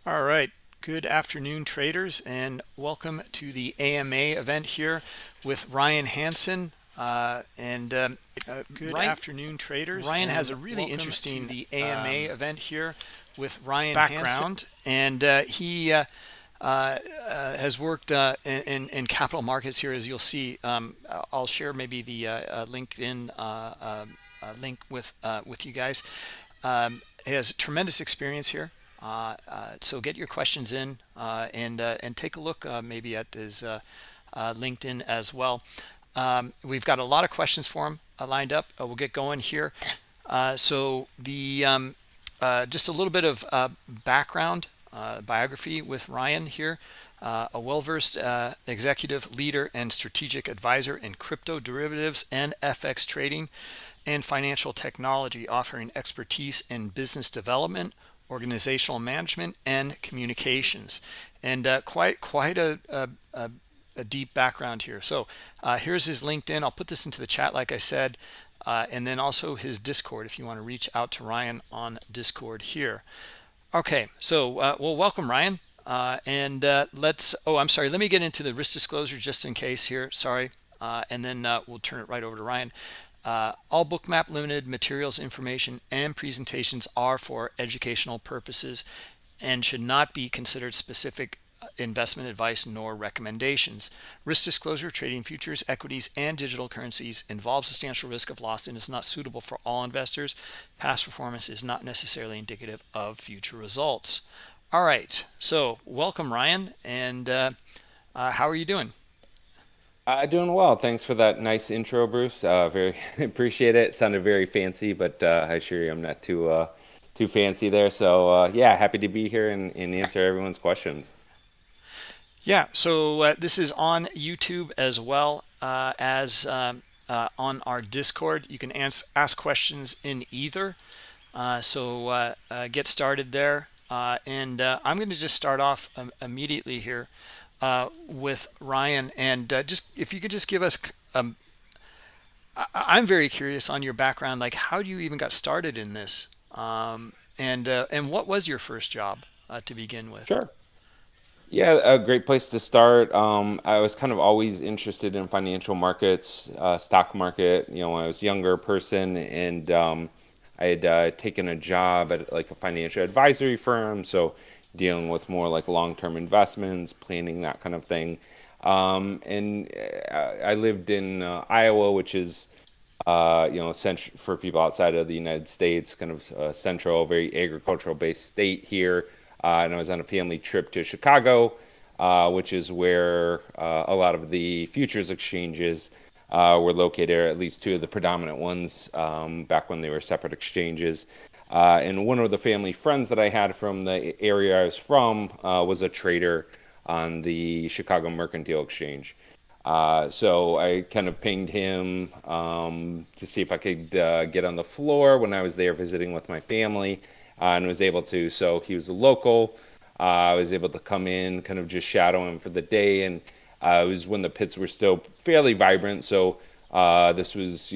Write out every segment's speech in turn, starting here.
All right. Good afternoon, traders, and welcome to the AMA event here with Ryan Hansen. Good afternoon, traders. Ryan has a really interesting the AMA event here with Ryan background, Hansen. And he has worked in capital markets here, as you'll see. I'll share maybe the LinkedIn link with you guys. He has tremendous experience here. So get your questions in and take a look maybe at his LinkedIn as well. We've got a lot of questions for him lined up. We'll get going here. So just a little bit of background biography with Ryan here. A well-versed executive leader and strategic advisor in crypto derivatives and FX trading and financial technology, offering expertise in business development, organizational management, and communications, and quite a deep background here. So here's his LinkedIn. I'll put this into the chat, like I said, and then also his Discord if you want to reach out to Ryan on Discord here. Okay, so well, welcome, Ryan. Let's. Oh, I'm sorry. Let me get into the risk disclosure just in case here. Sorry, and then we'll turn it right over to Ryan. All Bookmap Limited materials, information, and presentations are for educational purposes and should not be considered specific investment advice nor recommendations. Risk disclosure: trading futures, equities, and digital currencies involves substantial risk of loss and is not suitable for all investors. Past performance is not necessarily indicative of future results. All right, so welcome, Ryan, and how are you doing? Doing well. Thanks for that nice intro, Bruce. Very appreciate it. Sounded very fancy, but I assure you I'm not too fancy there. So yeah, happy to be here and answer everyone's questions. Yeah, so this is on YouTube as well as on our Discord. You can ask questions in either. Get started there. I'm going to just start off immediately here with Ryan. And just if you could just give us, I'm very curious on your background, like how you even got started in this, and what was your first job to begin with? Sure. Yeah, a great place to start. I was kind of always interested in financial markets, stock market, when I was a younger person, and I had taken a job at like a financial advisory firm, so dealing with more like long-term investments, planning that kind of thing. And I lived in Iowa, which is for people outside of the United States, kind of central, very agricultural based state here. And I was on a family trip to Chicago, which is where a lot of the futures exchanges were located, or at least two of the predominant ones back when they were separate exchanges. And one of the family friends that I had from the area I was from was a trader on the Chicago Mercantile Exchange. So I kind of pinged him to see if I could get on the floor when I was there visiting with my family, and was able to. So he was a local. I was able to come in, kind of just shadow him for the day, and it was when the pits were still fairly vibrant. So this was,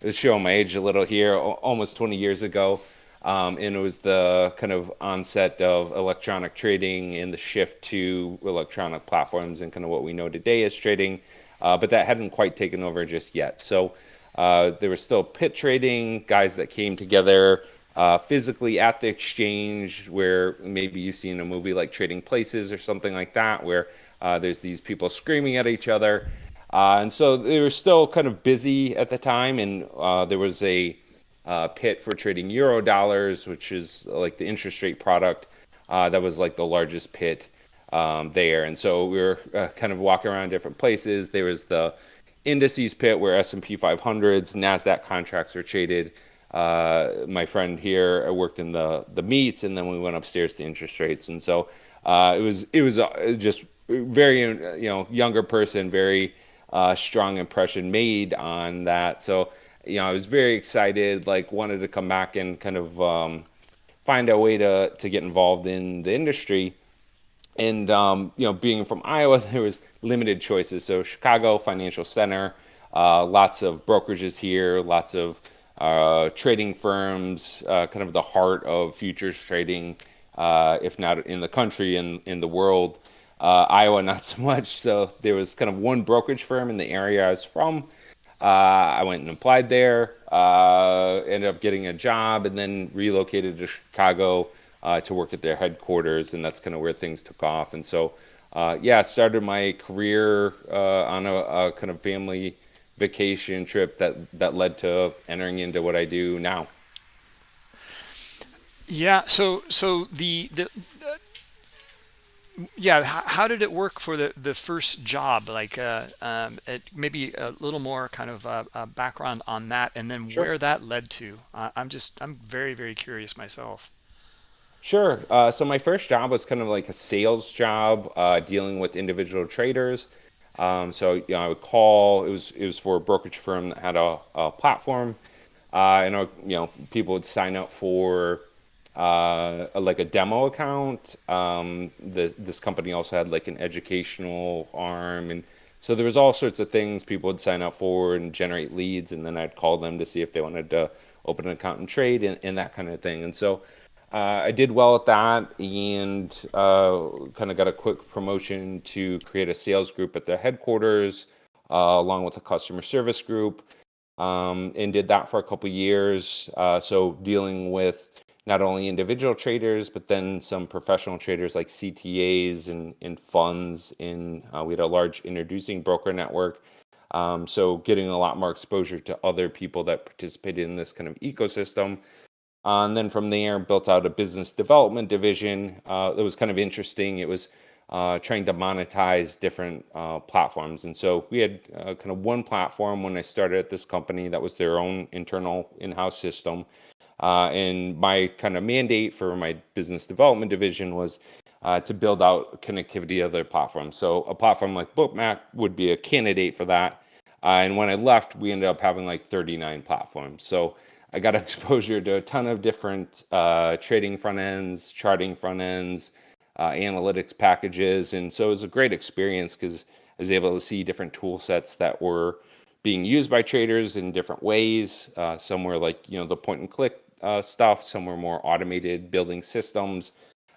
it's showing my age a little here, almost 20 years ago. And it was the kind of onset of electronic trading and the shift to electronic platforms and kind of what we know today as trading. But that hadn't quite taken over just yet. So there was still pit trading, guys that came together physically at the exchange, where maybe you've seen a movie like Trading Places or something like that, where there's these people screaming at each other. And so they were still kind of busy at the time, and there was a pit for trading euro dollars, which is like the interest rate product. That was like the largest pit there. And so we were kind of walking around different places. There was the indices pit where S&P 500s, NASDAQ contracts were traded. My friend here worked in the meets, and then we went upstairs to interest rates. And so it was just very younger person, very strong impression made on that. So I was very excited, like wanted to come back and kind of find a way to get involved in the industry. And being from Iowa, there was limited choices. So Chicago, financial center, lots of brokerages here, lots of trading firms, kind of the heart of futures trading if not in the country and in the world. Iowa, not so much. So there was kind of one brokerage firm in the area I was from. I went and applied there, ended up getting a job, and then relocated to Chicago to work at their headquarters, and that's kind of where things took off. And so, yeah, I started my career on a kind of family vacation trip that led to entering into what I do now. Yeah. So the yeah, how did it work for the first job? Like, maybe a little more kind of background on that, and then Sure. where that led to. I'm very, very curious myself. Sure. So my first job was kind of like a sales job, dealing with individual traders. So I would call. It was for a brokerage firm that had a platform, and people would sign up for like a demo account. This company also had like an educational arm, and so there was all sorts of things people would sign up for and generate leads, and then I'd call them to see if they wanted to open an account and trade and that kind of thing. And so I did well at that, and kind of got a quick promotion to create a sales group at the headquarters, along with a customer service group, and did that for a couple years. So dealing with not only individual traders, but then some professional traders like CTAs and funds. We had a large introducing broker network. So getting a lot more exposure to other people that participated in this kind of ecosystem. And then from there, built out a business development division. It was kind of interesting. It was trying to monetize different platforms. And so we had kind of one platform when I started at this company that was their own internal in-house system. And my kind of mandate for my business development division was to build out connectivity to other platforms. So a platform like Bookmap would be a candidate for that. And when I left, we ended up having like 39 platforms. So I got exposure to a ton of different trading front ends, charting front ends, analytics packages. And so it was a great experience because I was able to see different tool sets that were being used by traders in different ways. Some were like, the point and click stuff, some were more automated building systems.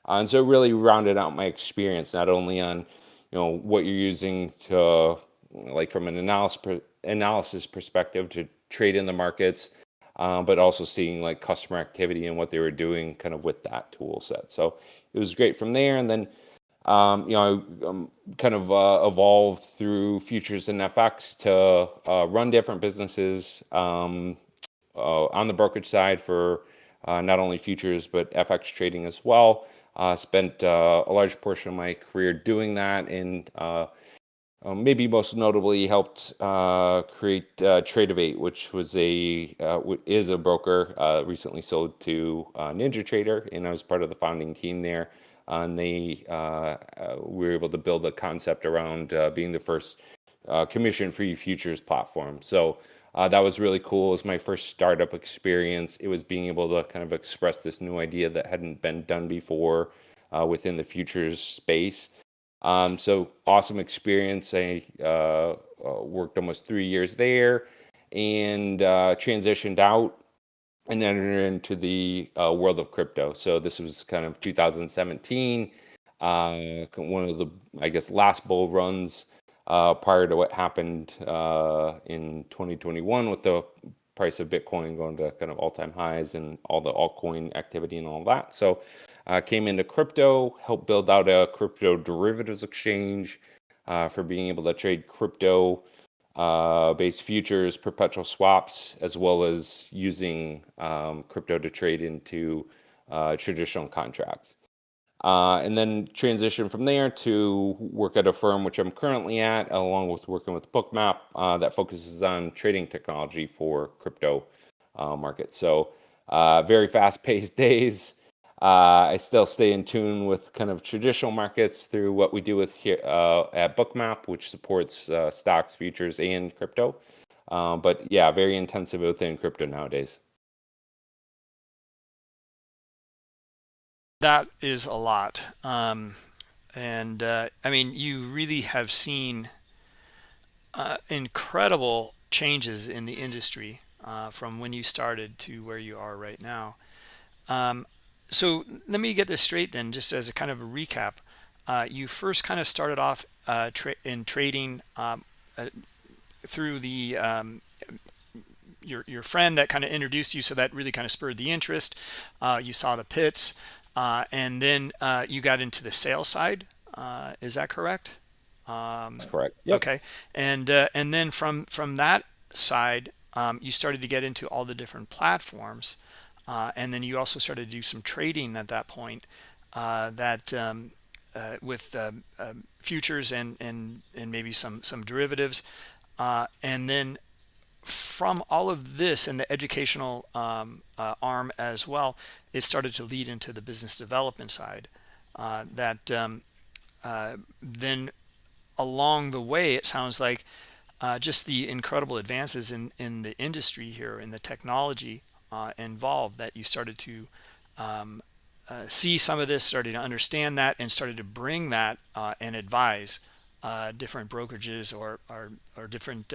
And so it really rounded out my experience, not only on, what you're using to, like from an analysis perspective to trade in the markets, but also seeing like customer activity and what they were doing kind of with that tool set. So it was great from there. And then kind of evolved through futures and FX to run different businesses on the brokerage side for not only futures but FX trading as well. Spent a large portion of my career doing that, and maybe most notably helped create Trade which is a broker recently sold to NinjaTrader, and I was part of the founding team there. And we were able to build a concept around being the first commission-free futures platform. So that was really cool. It was my first startup experience. It was being able to kind of express this new idea that hadn't been done before within the futures space. So awesome experience. I worked almost 3 years there and transitioned out and entered into the world of crypto. So this was kind of 2017, one of the, I guess, last bull runs prior to what happened in 2021 with the price of Bitcoin going to kind of all-time highs and all the altcoin activity and all that. So came into crypto, helped build out a crypto derivatives exchange for being able to trade crypto based futures, perpetual swaps, as well as using crypto to trade into traditional contracts. And then transition from there to work at a firm which I'm currently at, along with working with Bookmap that focuses on trading technology for crypto markets. So very fast-paced days. I still stay in tune with kind of traditional markets through what we do with here at Bookmap, which supports stocks, futures, and crypto. But yeah, very intensive within crypto nowadays. That is a lot. And I mean, you really have seen incredible changes in the industry from when you started to where you are right now. So let me get this straight then, just as a kind of a recap. You first kind of started off in trading uh, through the your friend that kind of introduced you, so that really kind of spurred the interest. You saw the pits, and then you got into the sales side. Is that correct? That's Um, correct. Yep. okay, and then from that side, you started to get into all the different platforms, and then you also started to do some trading at that point. That with futures and maybe some derivatives, and then from all of this and the educational arm as well, it started to lead into the business development side. That then along the way, it sounds like just the incredible advances in the industry here, in the technology involved, that you started to see some of this, started to understand that, and started to bring that and advise different brokerages or different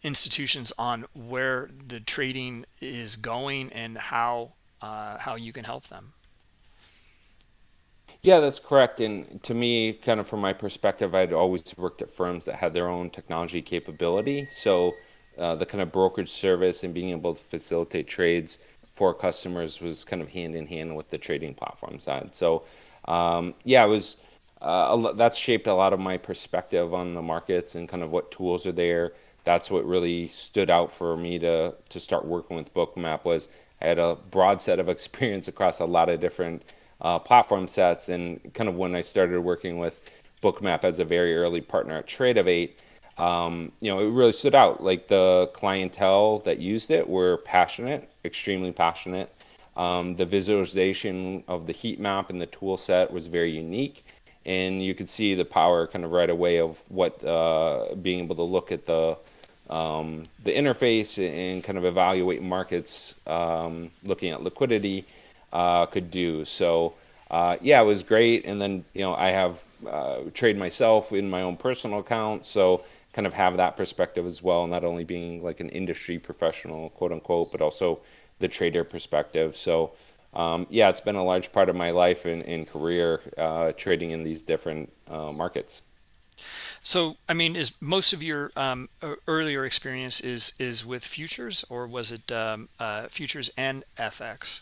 institutions on where the trading is going and how you can help them. Yeah, that's correct. And to me, kind of from my perspective, I'd always worked at firms that had their own technology capability. So the kind of brokerage service and being able to facilitate trades for customers was kind of hand in hand with the trading platform side. So yeah, it was that's shaped a lot of my perspective on the markets and kind of what tools are there. That's what really stood out for me to start working with Bookmap was I had a broad set of experience across a lot of different platform sets. And kind of when I started working with Bookmap as a very early partner at Trade it really stood out. Like the clientele that used it were passionate, extremely passionate. The visualization of the heat map and the tool set was very unique. And you could see the power kind of right away of what being able to look at the interface and kind of evaluate markets, looking at liquidity could do. So yeah, it was great. And then I have trade myself in my own personal account, so kind of have that perspective as well, not only being like an industry professional, quote unquote, but also the trader perspective. So yeah, it's been a large part of my life and career trading in these different markets. So, I mean, is most of your earlier experience is with futures, or was it futures and FX?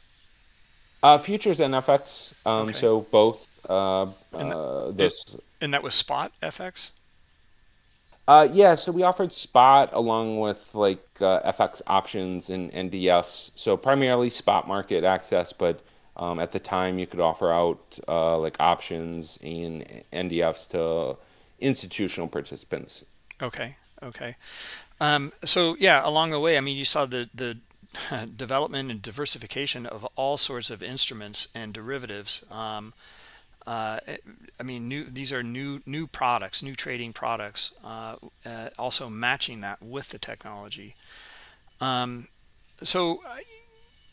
Futures and FX, Okay, so both and and those. and that was spot FX. Yeah, so we offered spot along with like FX options and NDFs. So primarily spot market access, but at the time you could offer out like options and NDFs to institutional participants. Okay, okay. So yeah, along the way, I mean, you saw the development and diversification of all sorts of instruments and derivatives. Uh, I mean, these are new products, new trading products. Also matching that with the technology. Um, so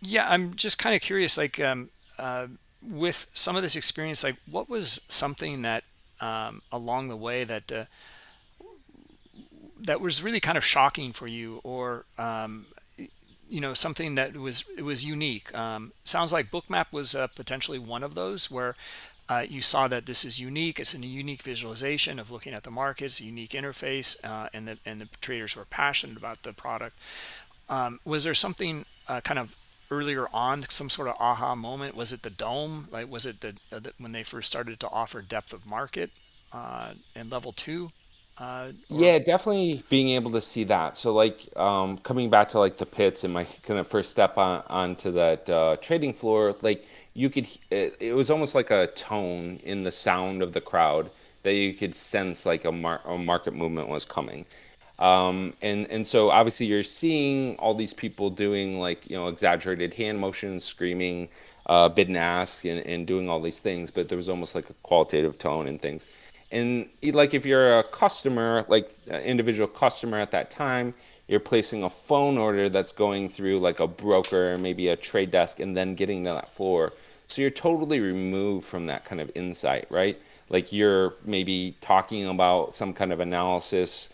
yeah, I'm just kind of curious, like with some of this experience, like what was something that along the way that was really kind of shocking for you, or something that it was unique. Sounds like Bookmap was potentially one of those where you saw that this is unique. It's a unique visualization of looking at the markets, a unique interface, and the traders were passionate about the product. Was there something kind of earlier on, some sort of aha moment? Was it the dome? Like, was it when they first started to offer depth of market and level two, or Yeah, definitely being able to see that. So like coming back to like the pits and my kind of first step onto that trading floor, like it was almost like a tone in the sound of the crowd that you could sense like a market movement was coming. And so obviously you're seeing all these people doing like, exaggerated hand motions, screaming, bid and ask and doing all these things, but there was almost like a qualitative tone and things. And like if you're a customer, like an individual customer at that time, you're placing a phone order that's going through like a broker, maybe a trade desk, and then getting to that floor. So you're totally removed from that kind of insight, right? Like you're maybe talking about some kind of analysis,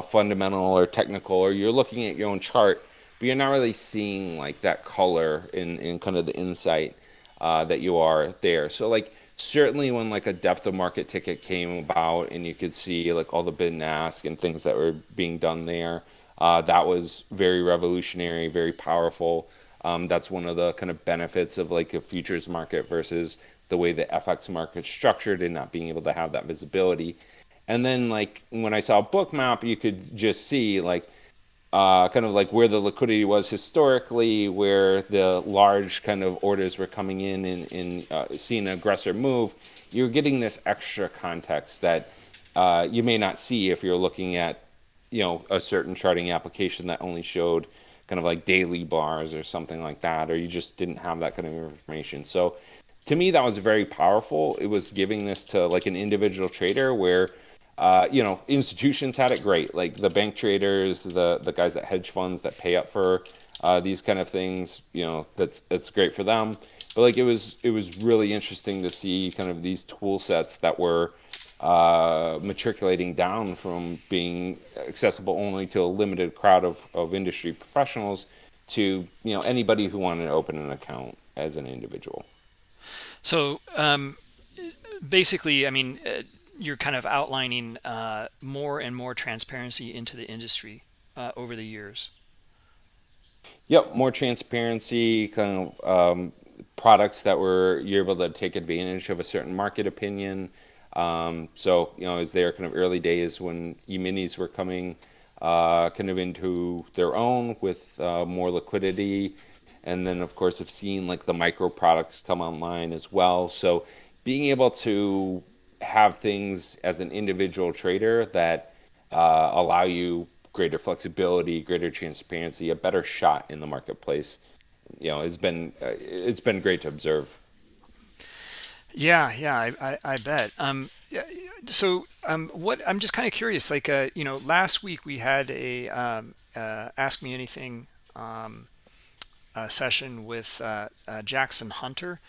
fundamental or technical, or you're looking at your own chart, but you're not really seeing like that color in kind of the insight that you are there. So like certainly when like a depth of market ticket came about and you could see like all the bid and ask and things that were being done there, that was very revolutionary, very powerful. That's one of the kind of benefits of like a futures market versus the way the FX market's structured and not being able to have that visibility. And then like when I saw Bookmap, you could just see like kind of like where the liquidity was historically, where the large kind of orders were coming in and seeing an aggressor move. You're getting this extra context that you may not see if you're looking at, a certain charting application that only showed kind of like daily bars or something like that, or you just didn't have that kind of information. So to me, that was very powerful. It was giving this to like an individual trader where, institutions had it great, like the bank traders, the guys at hedge funds that pay up for these kind of things. That's great for them. But like it was really interesting to see kind of these tool sets that were matriculating down from being accessible only to a limited crowd of industry professionals to anybody who wanted to open an account as an individual. So basically, I mean, you're kind of outlining more and more transparency into the industry over the years. Yep, more transparency, kind of products that were you're able to take advantage of a certain market opinion. So, as their kind of early days when e-minis were coming kind of into their own with more liquidity, and then of course I've seen like the micro products come online as well. So being able to have things as an individual trader that allow you greater flexibility, greater transparency, a better shot in the marketplace, it's been great to observe. Yeah, yeah, I bet. Yeah, so what I'm just kind of curious. Like, last week we had a Ask Me Anything session with Jackson Hunter,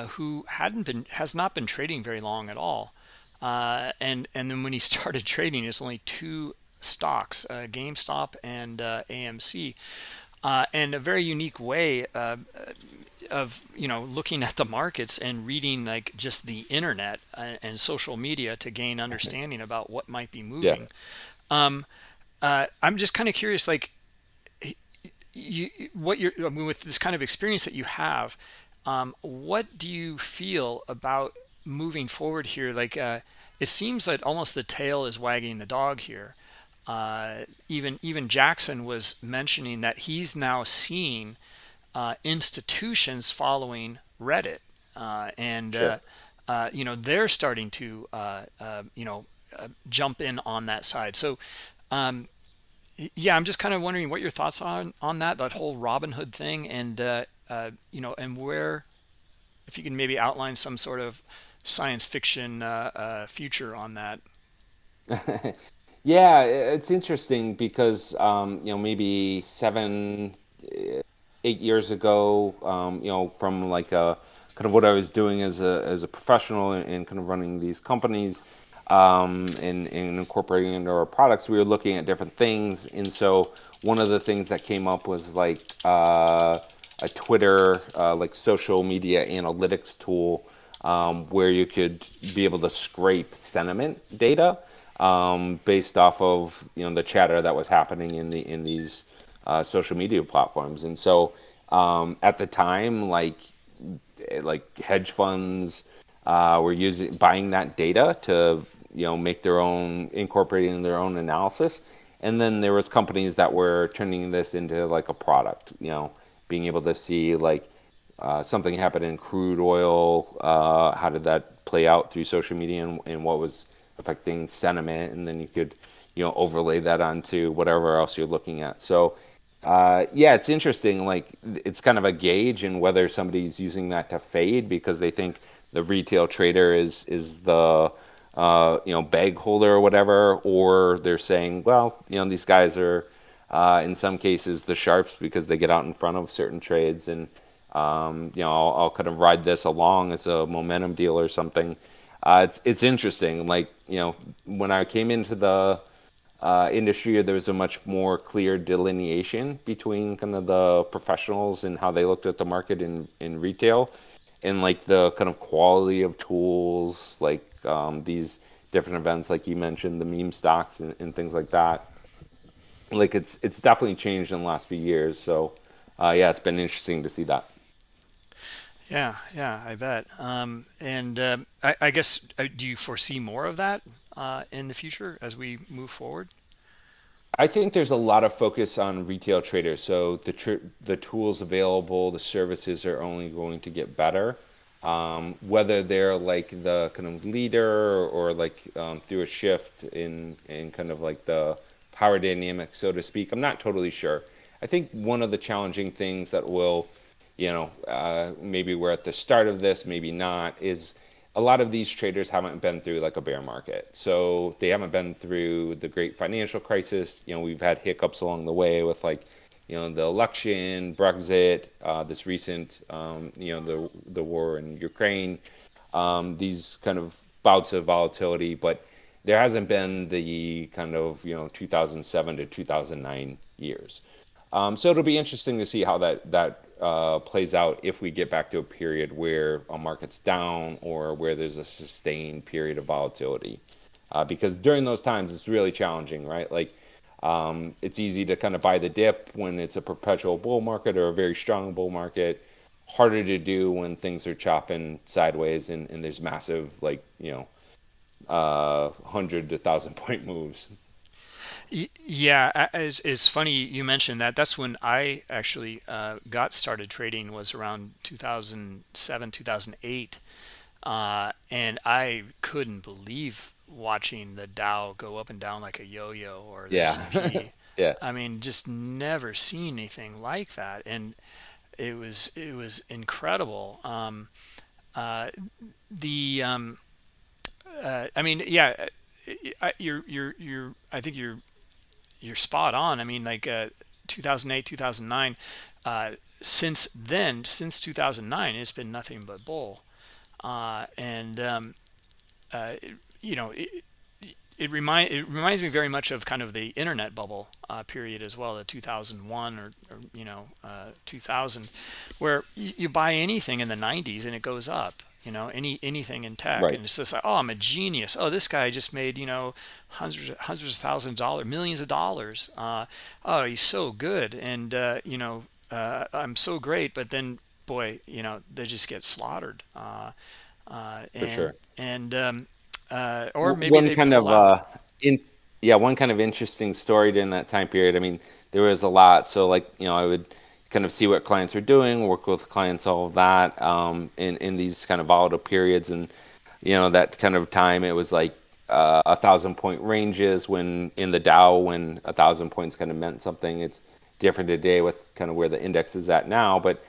who hadn't been has not been trading very long at all, and then when he started trading, it's only two stocks, GameStop and AMC, and a very unique way of looking at the markets and reading like just the internet and social media to gain understanding about what might be Yeah. moving. I'm just kind of curious, like what you're, I mean, with this kind of experience that you have, what do you feel about moving forward here? Like, it seems that almost the tail is wagging the dog here. Even Jackson was mentioning that he's now seeing institutions following Reddit, and Sure. they're starting to jump in on that side. So um, yeah, I'm just kind of wondering what your thoughts are on that whole Robinhood thing, and and where, if you can maybe outline some sort of science fiction future on that. Yeah, it's interesting because maybe 8 years ago, from like a kind of what I was doing as a professional and kind of running these companies, and incorporating into our products, we were looking at different things. And so one of the things that came up was like a Twitter, like social media analytics tool, where you could be able to scrape sentiment data based off of the chatter that was happening in these social media platforms. And so at the time, like hedge funds were using buying that data to make their own, incorporating their own analysis. And then there was companies that were turning this into like a product, being able to see like something happened in crude oil, how did that play out through social media, and what was affecting sentiment, and then you could overlay that onto whatever else you're looking at. So yeah, it's interesting. Like it's kind of a gauge in whether somebody's using that to fade because they think the retail trader is the bag holder or whatever, or they're saying, well, these guys are in some cases the sharps because they get out in front of certain trades, and I'll kind of ride this along as a momentum deal or something. It's interesting. Like when I came into industry, there was a much more clear delineation between kind of the professionals and how they looked at the market in retail, and like the kind of quality of tools, like these different events, like you mentioned, the meme stocks and things like that. Like it's definitely changed in the last few years. So yeah, it's been interesting to see that. Yeah, yeah, I bet. And I guess, do you foresee more of that in the future as we move forward? I think there's a lot of focus on retail traders. So the tools available, the services are only going to get better. Whether they're like the kind of leader or like through a shift in kind of like the power dynamic, so to speak, I'm not totally sure. I think one of the challenging things that will, maybe we're at the start of this, maybe not, is a lot of these traders haven't been through like a bear market. So they haven't been through the great financial crisis. We've had hiccups along the way with like, the election, Brexit, this recent, the war in Ukraine, these kind of bouts of volatility, but there hasn't been the kind of 2007 to 2009 years. So it'll be interesting to see how that plays out if we get back to a period where a market's down or where there's a sustained period of volatility. Because during those times, it's really challenging, right? Like, it's easy to kind of buy the dip when it's a perpetual bull market or a very strong bull market. Harder to do when things are chopping sideways and there's massive, like, 100 to 1,000 point moves. Yeah, it's funny you mentioned that. That's when I actually got started trading, was around 2007, 2008. And I couldn't believe watching the Dow go up and down like a yo-yo, or the Yeah. S&P. Yeah, I mean, just never seen anything like that. And it was incredible. Uh, the I mean, yeah, I think you're spot on. I mean, like 2008, 2009. Since then, since 2009, it's been nothing but bull. And uh, you know, it reminds me very much of kind of the internet bubble period as well, the 2001, or 2000, where you buy anything in the 90s and it goes up. Anything in tech, right, and it's just like, oh, I'm a genius. Oh, this guy just made hundreds of thousands of dollars, millions of dollars. Oh, he's so good, and I'm so great. But then, boy, they just get slaughtered. for And sure. or maybe One they kind pull of out. in yeah, one kind of interesting story during that time period. I mean, there was a lot. So like, I would kind of see what clients were doing, work with clients, all of that, in these kind of volatile periods. And that kind of time, it was like 1,000 point ranges when in the Dow, when 1,000 points kind of meant something. It's different today with kind of where the index is at now, but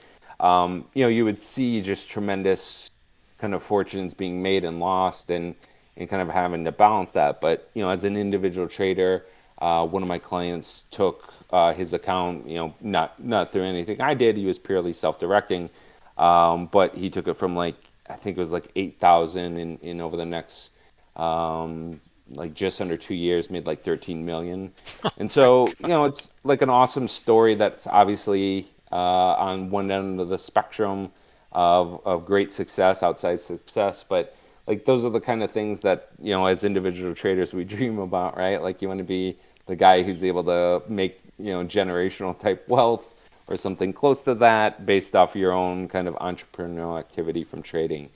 you would see just tremendous kind of fortunes being made and lost, and kind of having to balance that. But as an individual trader, one of my clients took his account, not through anything I did. He was purely self-directing, but he took it from like, I think it was like 8,000 in over the next like just under 2 years, made like 13 million. And so, it's like an awesome story that's obviously on one end of the spectrum of great success, outside success. But like those are the kind of things that, as individual traders, we dream about, right? Like you want to be the guy who's able to make, generational type wealth or something close to that based off your own kind of entrepreneurial activity from trading.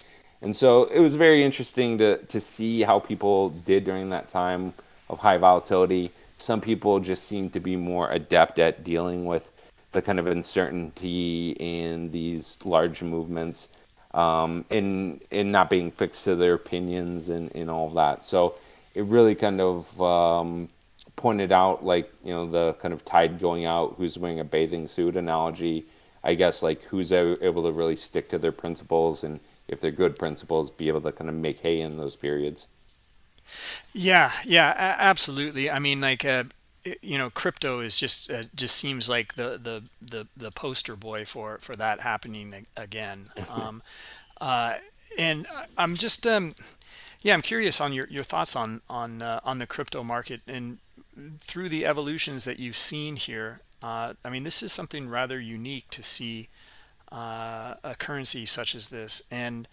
And so it was very interesting to see how people did during that time of high volatility. Some people just seem to be more adept at dealing with the kind of uncertainty in these large movements, and not being fixed to their opinions and all of that. So it really kind of pointed out, like, the kind of tide going out, who's wearing a bathing suit analogy. I guess like who's able to really stick to their principles, and if they're good principles, be able to kind of make hay in those periods. Yeah, yeah, absolutely. I mean, like, crypto is just seems like the poster boy for that happening again. Uh, and I'm just yeah, I'm curious on your thoughts on the crypto market, and through the evolutions that you've seen here, I mean, this is something rather unique to see a currency such as this. And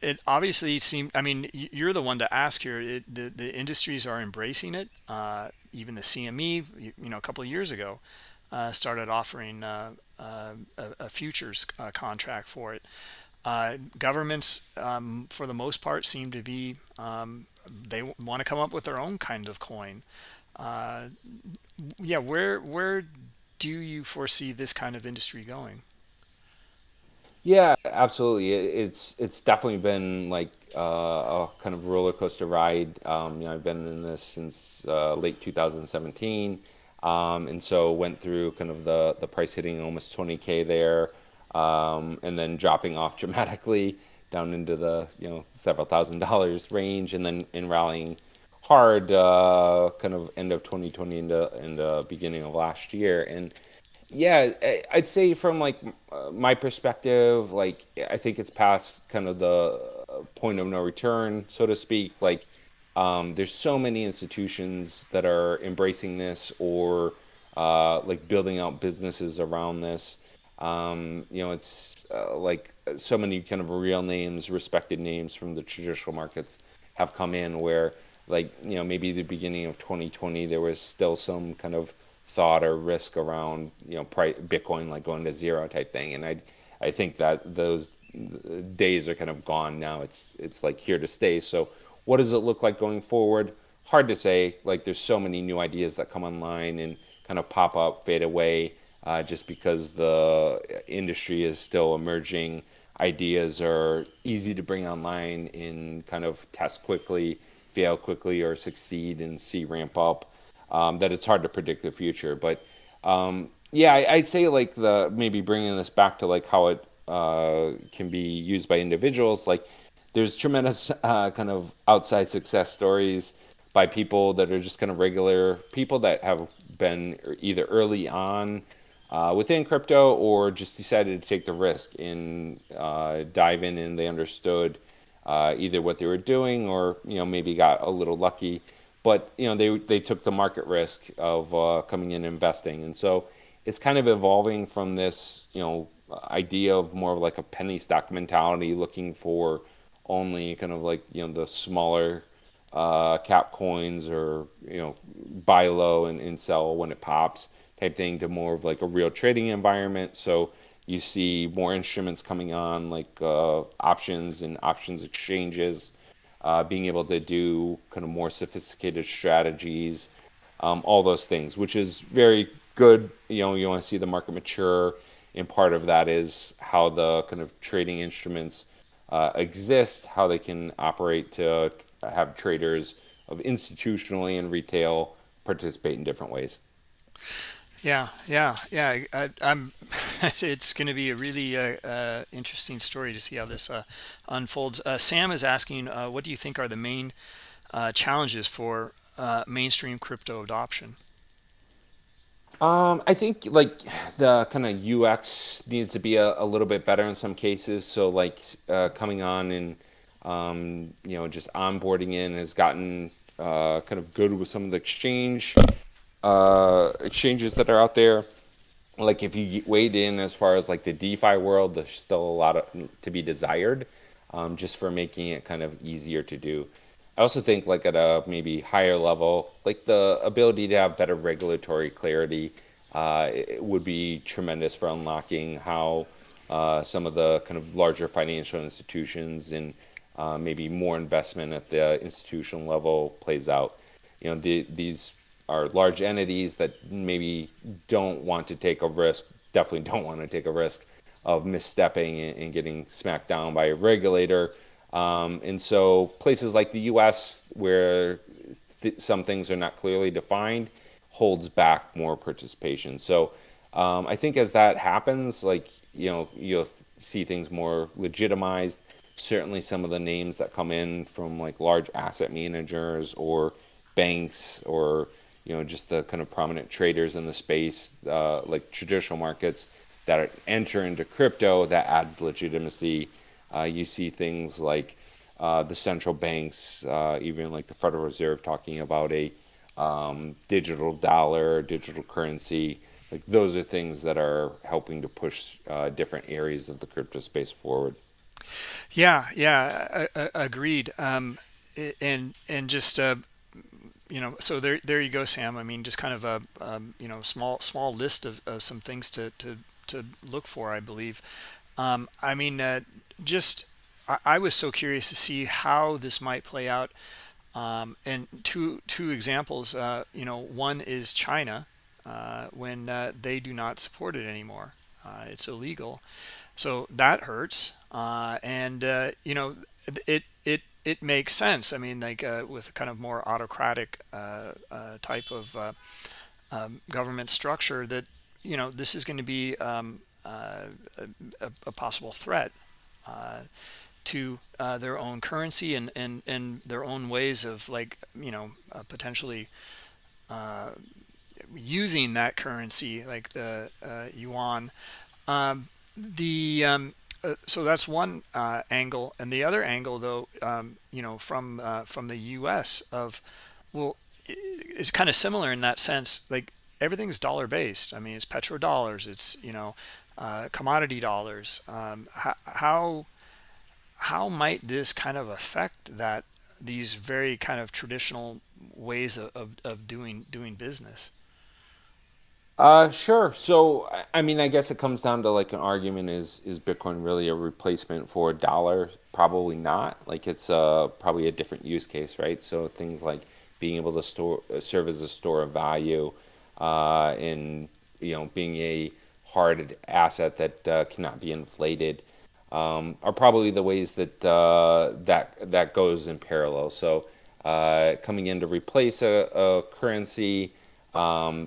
it obviously seemed, I mean, you're the one to ask here. The industries are embracing it. Even the CME, a couple of years ago, started offering a futures contract for it. Governments, for the most part, seem to be, they want to come up with their own kind of coin. Uh, yeah, where do you foresee this kind of industry going? Yeah, absolutely. It's definitely been like a kind of roller coaster ride. I've been in this since late 2017, and so went through kind of the price hitting almost 20K there, and then dropping off dramatically down into the several thousand dollars range, and then in rallying hard kind of end of 2020 into beginning of last year. And yeah, I'd say from like my perspective, like I think it's past kind of the point of no return, so to speak. Like, there's so many institutions that are embracing this or like building out businesses around this. It's like so many kind of real names, respected names from the traditional markets have come in where like, maybe the beginning of 2020, there was still some kind of thought or risk around Bitcoin like going to zero type thing, and I think that those days are kind of gone now. It's like here to stay. So what does it look like going forward? Hard to say. Like there's so many new ideas that come online and kind of pop up, fade away, just because the industry is still emerging. Ideas are easy to bring online and kind of test quickly, fail quickly, or succeed and see ramp up. That it's hard to predict the future. But yeah, I'd say like the maybe bringing this back to like how it can be used by individuals. Like there's tremendous kind of outside success stories by people that are just kind of regular people that have been either early on within crypto or just decided to take the risk and dive in, and they understood either what they were doing or maybe got a little lucky, but they took the market risk of coming in and investing. And so it's kind of evolving from this idea of more of like a penny stock mentality, looking for only kind of like the smaller cap coins, or buy low and sell when it pops type thing, to more of like a real trading environment. So you see more instruments coming on, like options and options exchanges, being able to do kind of more sophisticated strategies, all those things, which is very good. You want to see the market mature, and part of that is how the kind of trading instruments exist, how they can operate to have traders of institutionally and retail participate in different ways. Yeah, yeah, yeah. I'm. It's going to be a really interesting story to see how this unfolds. Sam is asking, what do you think are the main challenges for mainstream crypto adoption? I think like the kind of UX needs to be a little bit better in some cases. So like coming on and just onboarding in has gotten kind of good with some of the exchanges that are out there. Like if you wade in as far as like the DeFi world, there's still a lot to be desired, just for making it kind of easier to do. I also think like at a maybe higher level, like the ability to have better regulatory clarity it would be tremendous for unlocking how some of the kind of larger financial institutions and maybe more investment at the institutional level plays out. These are large entities that maybe don't want to take a risk, definitely don't want to take a risk of misstepping and getting smacked down by a regulator. And so places like the US, where some things are not clearly defined, holds back more participation. So I think as that happens, like, you'll see things more legitimized. Certainly some of the names that come in from like large asset managers or banks, or just the kind of prominent traders in the space, like traditional markets that enter into crypto, that adds legitimacy. You see things like the central banks, even like the Federal Reserve, talking about a digital dollar, digital currency. Like those are things that are helping to push different areas of the crypto space forward. Yeah, yeah, agreed. And just so there you go, Sam. I mean, just kind of a small list of some things to look for, I believe. I mean, just I was so curious to see how this might play out. And two examples. One is China, when they do not support it anymore. It's illegal, so that hurts. And it makes sense. I mean, like with kind of more autocratic type of government structure, that this is going to be a possible threat to their own currency and their own ways of, like, potentially using that currency, like the yuan. The So that's one angle, and the other angle, though, from the U.S. of, well, it's kind of similar in that sense. Like, everything's dollar based. I mean, it's petrodollars, it's commodity dollars. How might this kind of affect that, these very kind of traditional ways of doing business? Sure. So, I mean, I guess it comes down to like an argument: is Bitcoin really a replacement for a dollar? Probably not. Like it's probably a different use case, right? So things like being able to serve as a store of value, and being a hard asset that cannot be inflated, are probably the ways that that goes in parallel. So, coming in to replace a currency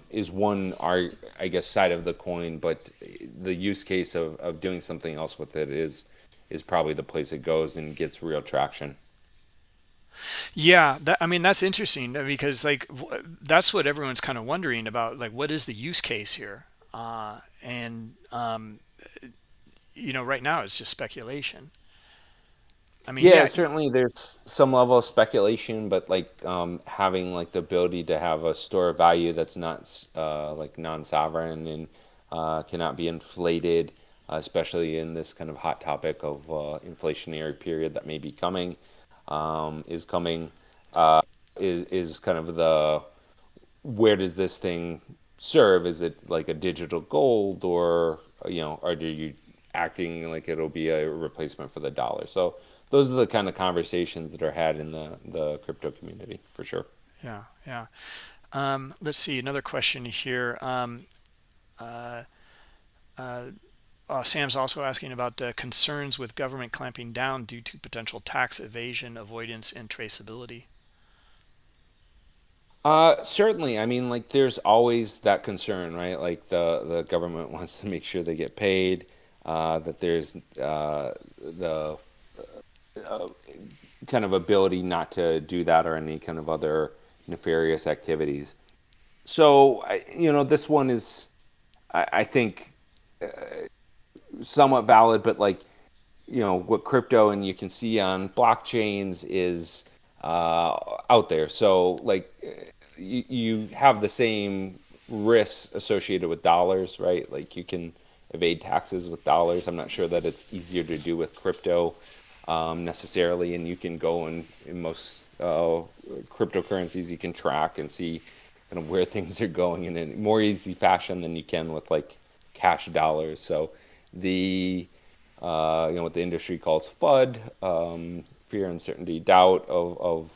is one, I guess, side of the coin, but the use case of doing something else with it is probably the place it goes and gets real traction. Yeah, I mean, that's interesting, because, like, that's what everyone's kind of wondering about. Like, what is the use case here? And right now it's just speculation. I mean, Yeah, yeah, certainly there's some level of speculation, but like having like the ability to have a store of value that's not like non-sovereign and cannot be inflated, especially in this kind of hot topic of inflationary period that may be coming, is coming, uh, is kind of the where does this thing serve? Is it like a digital gold, or are you acting like it'll be a replacement for the dollar? So those are the kind of conversations that are had in the crypto community for sure. yeah, yeah. Let's see, another question here. Uh, uh, Sam's also asking about concerns with government clamping down due to potential tax evasion, avoidance, and traceability. Certainly. I mean, like, there's always that concern, right? Like, the government wants to make sure they get paid, that there's the uh, kind of ability not to do that or any kind of other nefarious activities. So, this one is, I think, somewhat valid, but like, what crypto and you can see on blockchains is out there. So, like, you have the same risks associated with dollars, right? Like, you can evade taxes with dollars. I'm not sure that it's easier to do with crypto necessarily, and you can go in most cryptocurrencies, you can track and see kind of where things are going in a more easy fashion than you can with like cash dollars. So the what the industry calls FUD, fear, uncertainty, doubt of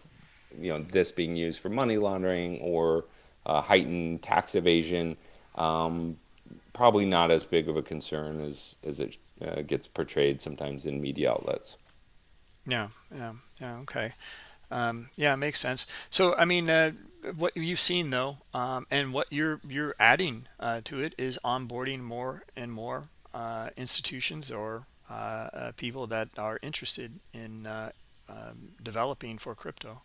this being used for money laundering or heightened tax evasion, um, probably not as big of a concern as it gets portrayed sometimes in media outlets. Yeah, yeah, yeah. Okay. Yeah, it makes sense. So, I mean, what you've seen, though, and what you're adding to it, is onboarding more and more institutions, or people that are interested in developing for crypto.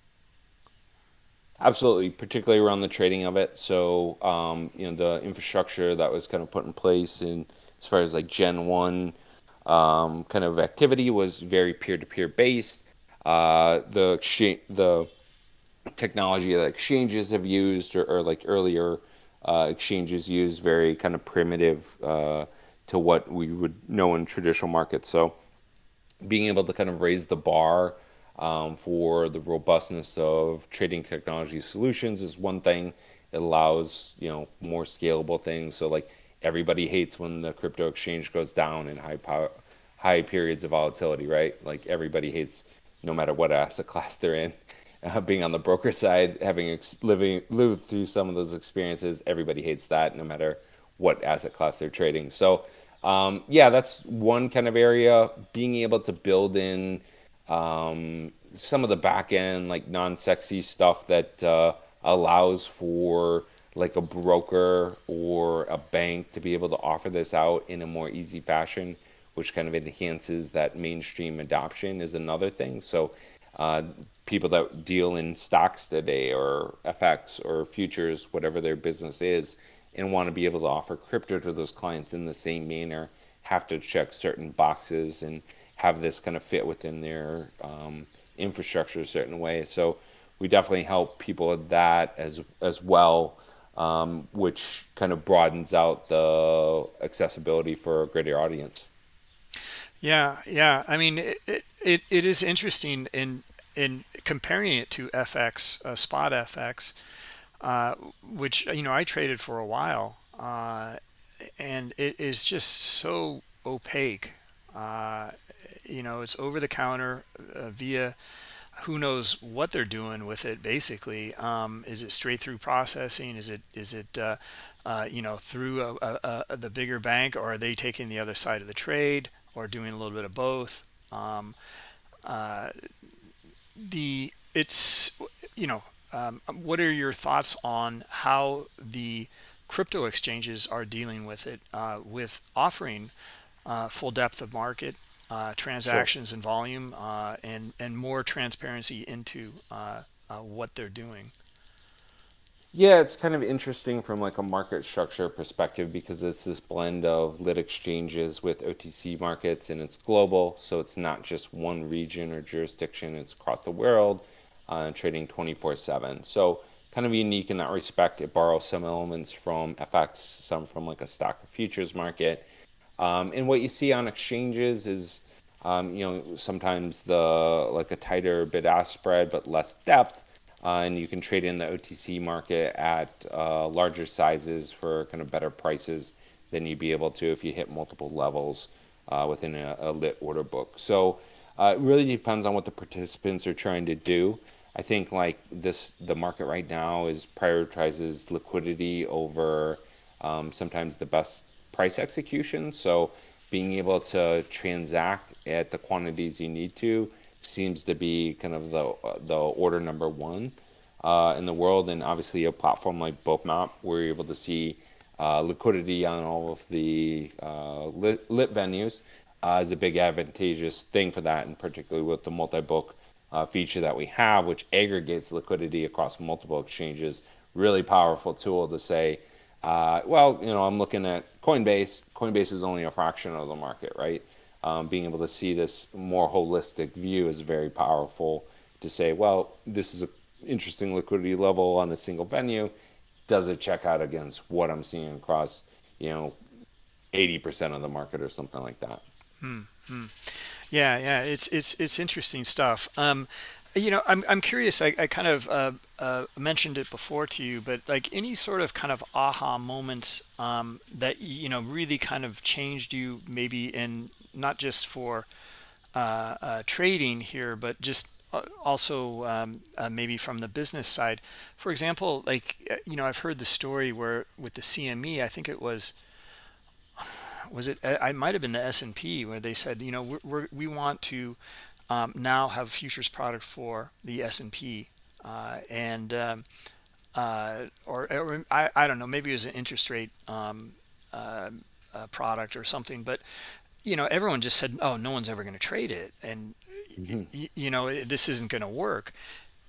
Absolutely, particularly around the trading of it. So, the infrastructure that was kind of put in place in as far as like Gen 1 kind of activity was very peer-to-peer based. The technology that exchanges have used, or like earlier exchanges use, very kind of primitive to what we would know in traditional markets. So being able to kind of raise the bar for the robustness of trading technology solutions is one thing. It allows, more scalable things. So like everybody hates when the crypto exchange goes down in high periods of volatility, right? Like everybody hates, no matter what asset class they're in. Being on the broker side, having lived through some of those experiences, everybody hates that, no matter what asset class they're trading. So yeah, that's one kind of area. Being able to build in some of the back end, like non-sexy stuff that allows for like a broker or a bank to be able to offer this out in a more easy fashion, which kind of enhances that mainstream adoption, is another thing. So uh, people that deal in stocks today, or FX or futures, whatever their business is, and want to be able to offer crypto to those clients in the same manner, have to check certain boxes and have this kind of fit within their infrastructure a certain way. So we definitely help people with that as well, which kind of broadens out the accessibility for a greater audience. Yeah, yeah. I mean, it is interesting in comparing it to FX, spot FX, uh, which I traded for a while, and it is just so opaque. Uh, it's over the counter via who knows what they're doing with it. Basically, is it straight through processing? Is it through the bigger bank, or are they taking the other side of the trade, or doing a little bit of both? Um, uh, the it's you know what are your thoughts on how the crypto exchanges are dealing with it, with offering full depth of market Sure. transactions and volume, and more transparency into what they're doing? Yeah, it's kind of interesting from like a market structure perspective, because it's this blend of lit exchanges with OTC markets, and it's global. So it's not just one region or jurisdiction, it's across the world, trading 24/7. So kind of unique in that respect. It borrows some elements from FX, some from like a stock futures market. And what you see on exchanges is, sometimes the like a tighter bid-ask spread, but less depth, and you can trade in the OTC market at larger sizes for kind of better prices than you'd be able to if you hit multiple levels within a lit order book. So it really depends on what the participants are trying to do. I think like the market right now is prioritizes liquidity over sometimes the best price execution. So being able to transact at the quantities you need to seems to be kind of the order number one in the world. And obviously, a platform like Bookmap, we're able to see liquidity on all of the lit venues, is a big advantageous thing for that, and particularly with the multi-book feature that we have, which aggregates liquidity across multiple exchanges. Really powerful tool to say, well, I'm looking at Coinbase. Coinbase is only a fraction of the market, right? Being able to see this more holistic view is very powerful to say, well, this is an interesting liquidity level on a single venue. Does it check out against what I'm seeing across, you know, 80% of the market or something like that? Hmm. Yeah, yeah, it's interesting stuff. I'm curious. I kind of mentioned it before to you, but like any sort of kind of aha moments that really kind of changed you, maybe in not just for trading here, but just also maybe from the business side. For example, like I've heard the story where with the CME, I think it was it I might have been the S&P, where they said, we want to now have a futures product for the S&P, and or I don't know, maybe it was an interest rate product or something, but everyone just said, oh, no one's ever going to trade it, and Hmm. this isn't going to work.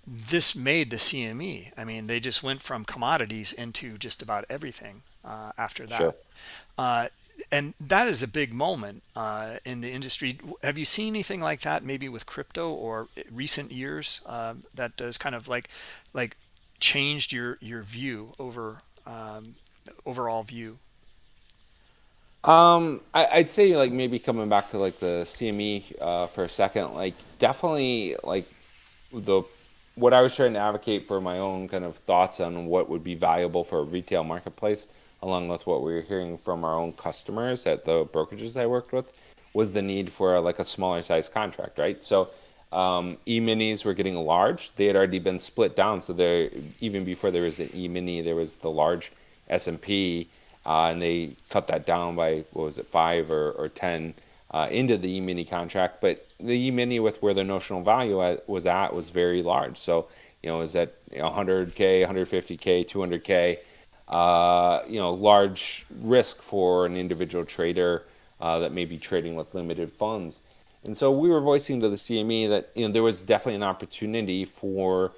This made the CME. I mean, they just went from commodities into just about everything after Sure. that. and that is a big moment in the industry. Have you seen anything like that, maybe with crypto or recent years, that does kind of like changed your view over overall view? I'd say like maybe coming back to like the CME for a second, like definitely like the what I was trying to advocate for my own kind of thoughts on what would be valuable for a retail marketplace, along with what we were hearing from our own customers at the brokerages I worked with, was the need for like a smaller size contract, right? So e-minis were getting large. They had already been split down. So there, even before there was an e-mini, there was the large S&P, and they cut that down by what was it, 5 or 10 into the E-mini contract. But the E-mini with where the notional value was very large. So, it was at 100K, 150K, 200K. Large risk for an individual trader that may be trading with limited funds. And so we were voicing to the CME that there was definitely an opportunity for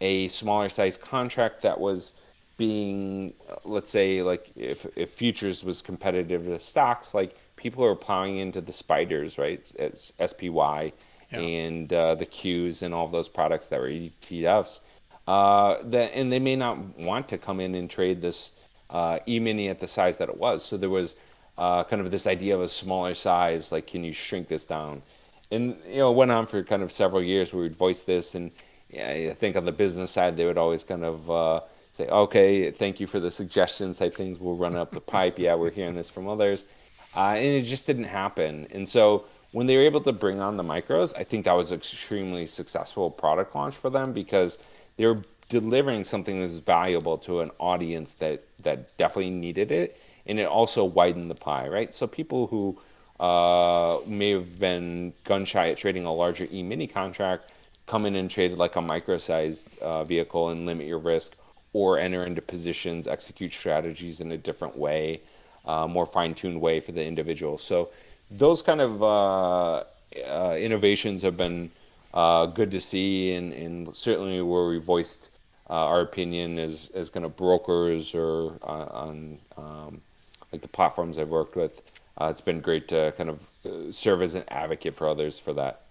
a smaller size contract that was being, let's say, like if futures was competitive to stocks, like people are plowing into the spiders, right? It's SPY Yeah. and the Qs and all of those products that were ETFs. And they may not want to come in and trade this E-mini at the size that it was. So there was kind of this idea of a smaller size, like can you shrink this down? And it went on for kind of several years where we'd voice this, and yeah, I think on the business side they would always kind of say, "Okay, thank you for the suggestions. Type things will run up the pipe. Yeah, we're hearing this from others," and it just didn't happen. And so when they were able to bring on the micros, I think that was an extremely successful product launch for them because they were delivering something that was valuable to an audience that definitely needed it, and it also widened the pie, right? So people who may have been gun shy at trading a larger e-mini contract come in and trade like a micro-sized vehicle and limit your risk, or enter into positions, execute strategies in a different way, more fine-tuned way for the individual. So those kind of innovations have been good to see, and certainly where we voiced our opinion as kind of brokers or on like the platforms I've worked with. It's been great to kind of serve as an advocate for others for that.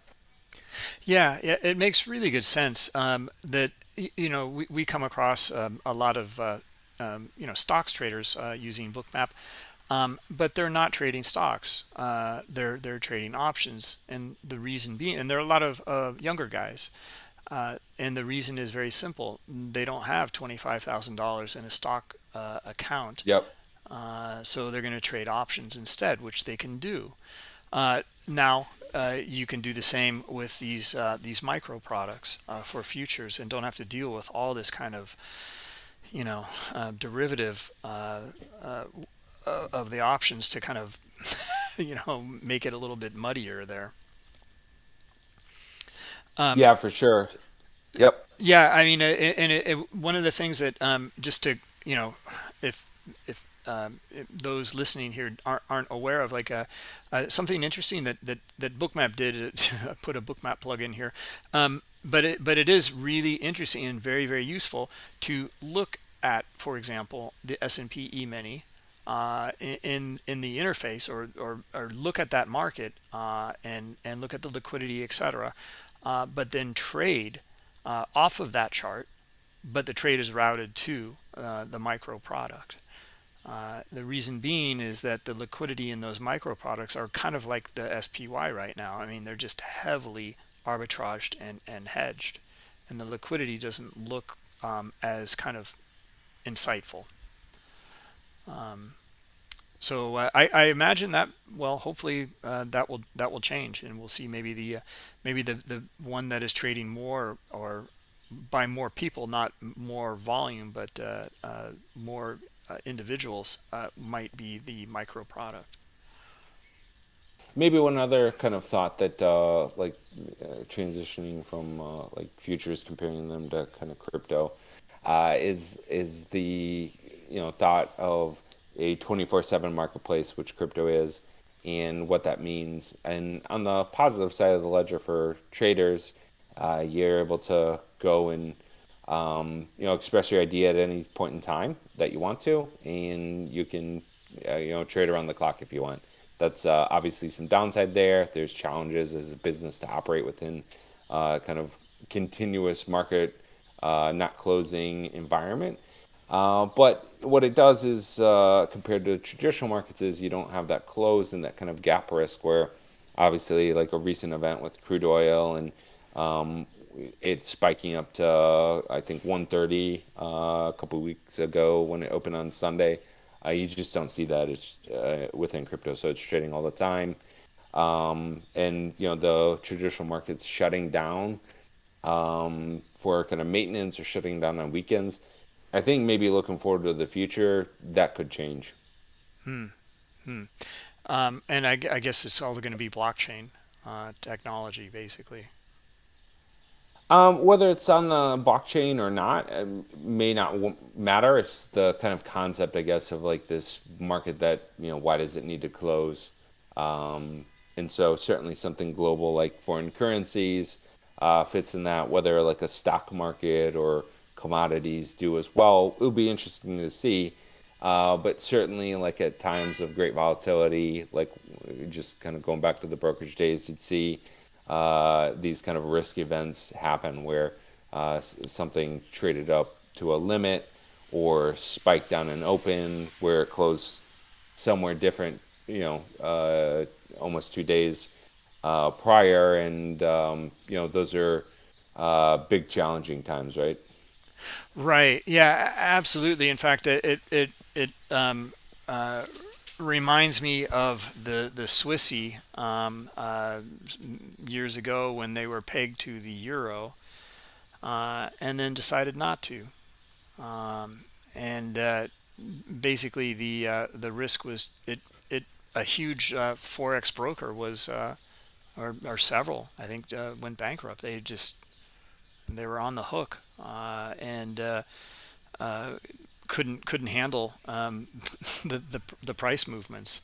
Yeah, yeah, it makes really good sense that we come across a lot of stocks traders using Bookmap, but they're not trading stocks. They're trading options, and the reason being, and there are a lot of younger guys, and the reason is very simple. They don't have $25,000 in a stock account, Yep. so they're going to trade options instead, which they can do. Now you can do the same with these micro products for futures, and don't have to deal with all this kind of derivative of the options to kind of make it a little bit muddier there. Yeah, for sure. Yep. Yeah, I mean, one of the things that just to if if those listening here aren't aware of, like something interesting that Bookmap did, put a Bookmap plug in here, but it is really interesting and very very useful to look at, for example, the S&P E-mini in the interface, or look at that market and look at the liquidity, etc. But then trade off of that chart, but the trade is routed to the micro product. The reason being is that the liquidity in those micro products are kind of like the SPY right now. I mean, they're just heavily arbitraged and hedged, and the liquidity doesn't look as kind of insightful. So I imagine that, well, hopefully that will change, and we'll see maybe the one that is trading more, or by more people, not more volume, but more individuals, might be the micro product. Maybe one other kind of thought that transitioning from like futures, comparing them to kind of crypto, is the thought of a 24/7 marketplace, which crypto is, and what that means. And on the positive side of the ledger for traders, you're able to go and express your idea at any point in time that you want to, and you can trade around the clock if you want. That's obviously some downside there. There's challenges as a business to operate within kind of continuous market not closing environment. But what it does is, compared to traditional markets, is you don't have that close and that kind of gap risk where obviously like a recent event with crude oil and um, it's spiking up to I think 130 a couple of weeks ago when it opened on Sunday. You just don't see that it's within crypto, so it's trading all the time. And the traditional markets shutting down for kind of maintenance or shutting down on weekends. I think maybe looking forward to the future, that could change. Hmm. Hmm. And I guess it's all going to be blockchain technology, basically. Whether it's on the blockchain or not, may not matter. It's the kind of concept, I guess, of like this market that, why does it need to close? And so certainly something global like foreign currencies fits in that, whether like a stock market or commodities do as well. It'll be interesting to see. But certainly, like at times of great volatility, like just kind of going back to the brokerage days, you'd see these kind of risk events happen where something traded up to a limit or spiked down and open where it closed somewhere different, almost 2 days prior. And, those are big challenging times, right? Right. Yeah, absolutely. In fact, it reminds me of the Swissy years ago when they were pegged to the euro and then decided not to. And basically, the risk was it a huge forex broker was or several I think went bankrupt. They were on the hook and uh, couldn't handle the price movements.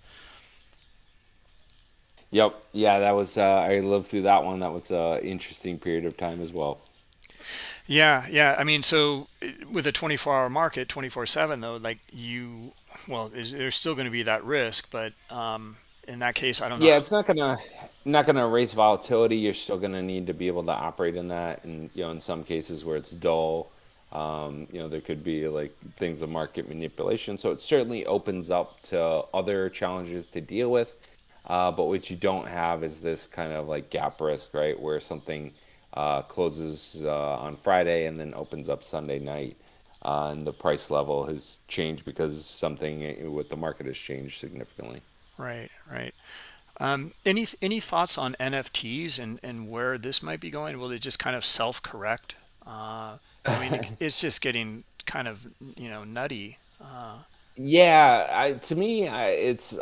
Yep. Yeah, that was, I lived through that one. That was an interesting period of time as well. Yeah, yeah. I mean, so with a 24-hour market, 24/7 though, well, there's still going to be that risk, but in that case, I don't know. Yeah, it's not gonna raise volatility. You're still gonna need to be able to operate in that, and in some cases where it's dull, there could be like things of market manipulation. So it certainly opens up to other challenges to deal with. But what you don't have is this kind of like gap risk, right, where something closes on Friday and then opens up Sunday night, and the price level has changed because something with the market has changed significantly. Right, right. Any thoughts on NFTs and where this might be going? Will it just kind of self-correct? I mean, it's just getting kind of nutty. Yeah, to me, it's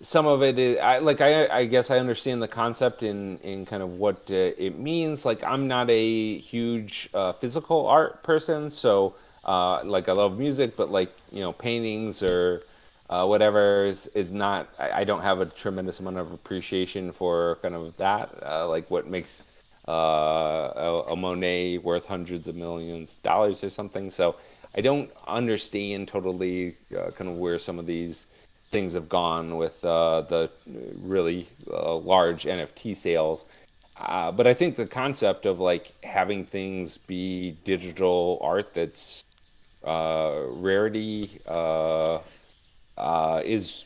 some of it is I guess I understand the concept in kind of what it means. Like I'm not a huge physical art person, so like I love music, but like paintings or whatever is not. I don't have a tremendous amount of appreciation for kind of that. Like what makes a Monet worth hundreds of millions of dollars or something. So I don't understand totally kind of where some of these things have gone with the really large NFT sales. But I think the concept of like having things be digital art that's rarity is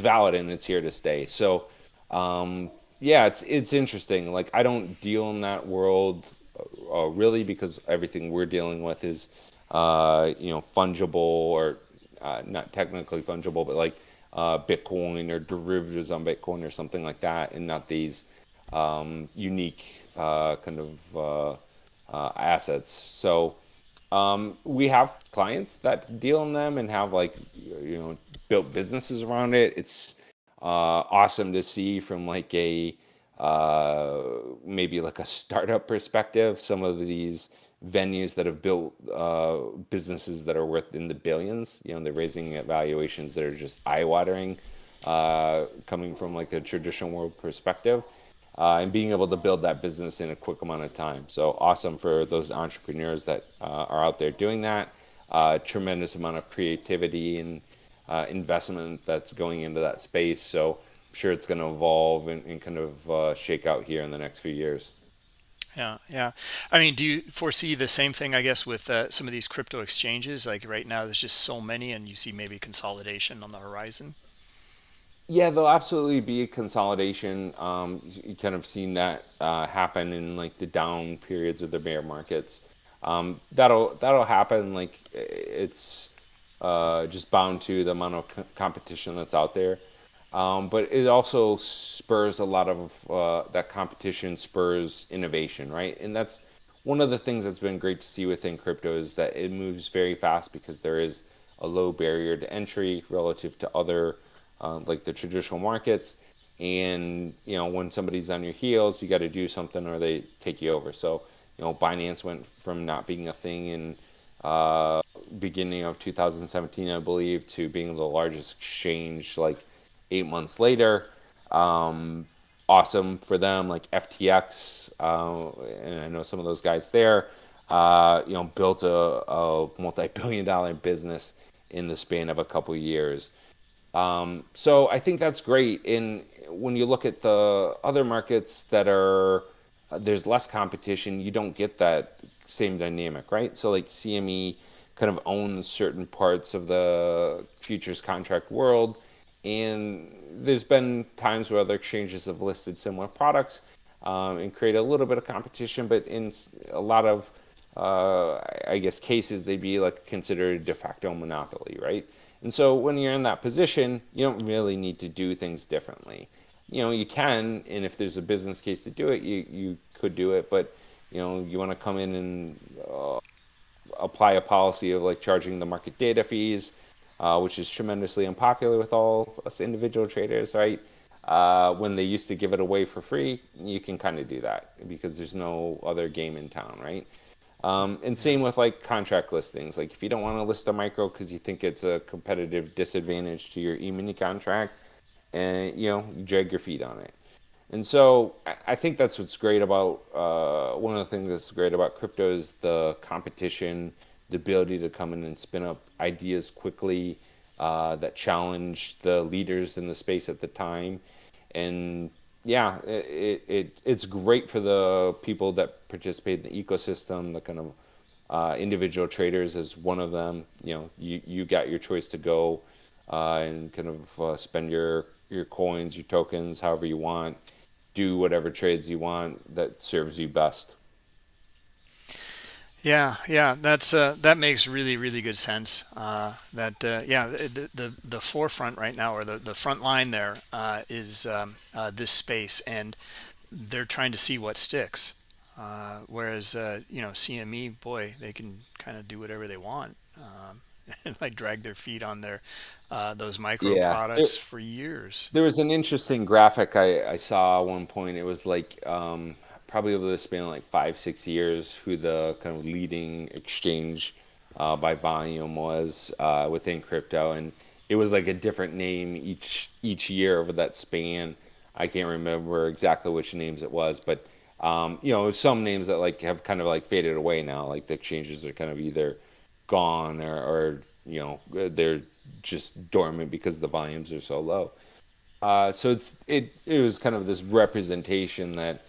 valid and it's here to stay. So yeah, it's interesting. Like I don't deal in that world really because everything we're dealing with is fungible or not technically fungible, but like Bitcoin or derivatives on Bitcoin or something like that, and not these unique kind of assets. So we have clients that deal in them and have like built businesses around it. It's awesome to see from like a maybe like a startup perspective some of these venues that have built businesses that are worth in the billions. They're raising at valuations that are just eye-watering, coming from like a traditional world perspective, and being able to build that business in a quick amount of time. So awesome for those entrepreneurs that are out there doing that. Tremendous amount of creativity and investment that's going into that space. So I'm sure it's going to evolve and kind of shake out here in the next few years. Yeah, yeah. I mean, do you foresee the same thing, I guess, with some of these crypto exchanges? Like right now, there's just so many, and you see maybe consolidation on the horizon. Yeah, there'll absolutely be a consolidation. You kind of seen that happen in like the down periods of the bear markets. That'll happen. Like it's just bound to the amount of competition that's out there. But it also spurs a lot of that competition spurs innovation, right? And that's one of the things that's been great to see within crypto is that it moves very fast because there is a low barrier to entry relative to other like the traditional markets. And when somebody's on your heels, you got to do something or they take you over. So Binance went from not being a thing in beginning of 2017, I believe, to being the largest exchange like 8 months later. Um, awesome for them, like FTX, and I know some of those guys there. Built a multi-billion-dollar business in the span of a couple of years. So I think that's great. And when you look at the other markets that are there's less competition, you don't get that same dynamic, right? So like CME kind of owns certain parts of the futures contract world, and there's been times where other exchanges have listed similar products and create a little bit of competition, but in a lot of I guess cases they'd be like considered a de facto monopoly, right? And so when you're in that position, you don't really need to do things differently. You can, and if there's a business case to do it, you could do it, but you want to come in and apply a policy of like charging the market data fees, which is tremendously unpopular with all us individual traders, right? When they used to give it away for free, you can kind of do that because there's no other game in town, right? And Yeah. same with like contract listings. Like if you don't want to list a micro because you think it's a competitive disadvantage to your e-mini contract, and you drag your feet on it. And so I think that's what's great about one of the things that's great about crypto is the competition, the ability to come in and spin up ideas quickly that challenge the leaders in the space at the time. And yeah, it's great for the people that participate in the ecosystem, the kind of individual traders as one of them. You got your choice to go and kind of spend your coins, your tokens, however you want, do whatever trades you want that serves you best. Yeah, yeah, that makes really, really good sense. That yeah, the forefront right now, or the front line there, is this space, and they're trying to see what sticks. Whereas CME, boy, they can kind of do whatever they want, and like drag their feet on their those micro Yeah, products for years. there was an interesting graphic I saw at one point. It was like probably over the span of like 5, 6 years, who the kind of leading exchange by volume was within crypto, and it was like a different name each year over that span. I can't remember exactly which names it was, but some names that like have kind of like faded away now. Like the exchanges are kind of either gone or they're just dormant because the volumes are so low. So it was kind of this representation that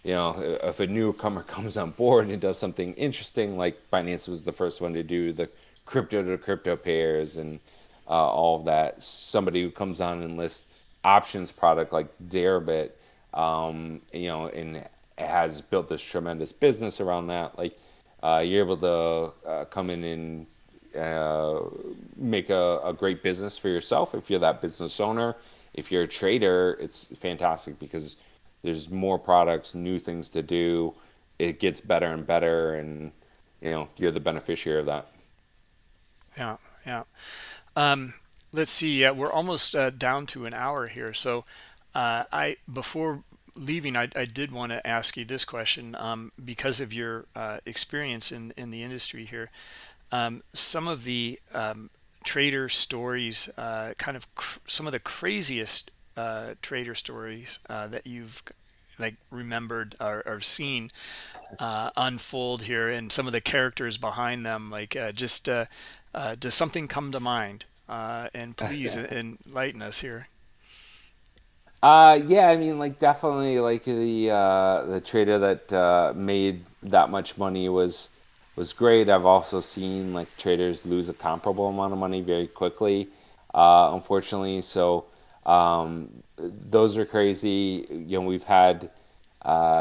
if a newcomer comes on board and does something interesting, like Binance was the first one to do the crypto to crypto pairs and all of that. Somebody who comes on and lists options product like Deribit, and has built this tremendous business around that. Like you're able to come in and make a great business for yourself if you're that business owner. If you're a trader, it's fantastic because there's more products, new things to do. It gets better and better, and you're the beneficiary of that. Yeah, yeah. Um, let's see. We're almost down to an hour here. So, I before leaving, I did want to ask you this question because of your experience in the industry here. Some of the trader stories, kind of some of the craziest trader stories that you've like remembered or seen unfold here, and some of the characters behind them. Like, just does something come to mind? And please enlighten us here. Yeah, I mean, like definitely, like the trader that made that much money was great. I've also seen like traders lose a comparable amount of money very quickly, unfortunately. So those are crazy. You know, we've had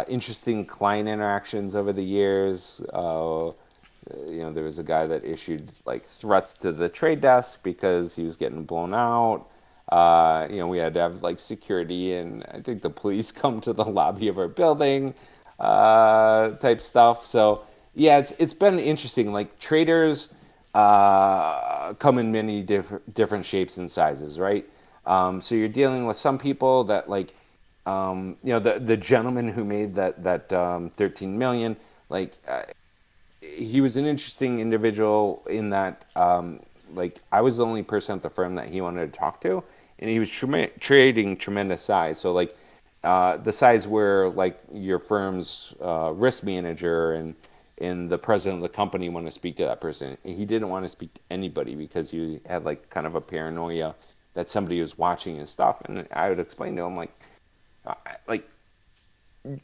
interesting client interactions over the years. You know, there was a guy that issued like threats to the trade desk because he was getting blown out. You know, we had to have like security, and I think the police come to the lobby of our building, type stuff. So yeah, it's been interesting. Like traders come in many different shapes and sizes, right? So you're dealing with some people that like you know, the gentleman who made that 13 million, like he was an interesting individual in that like I was the only person at the firm that he wanted to talk to, and he was trading tremendous size. So like the size where like your firm's risk manager and the president of the company want to speak to that person. He didn't want to speak to anybody because he had like kind of a paranoia that somebody was watching his stuff. And I would explain to him like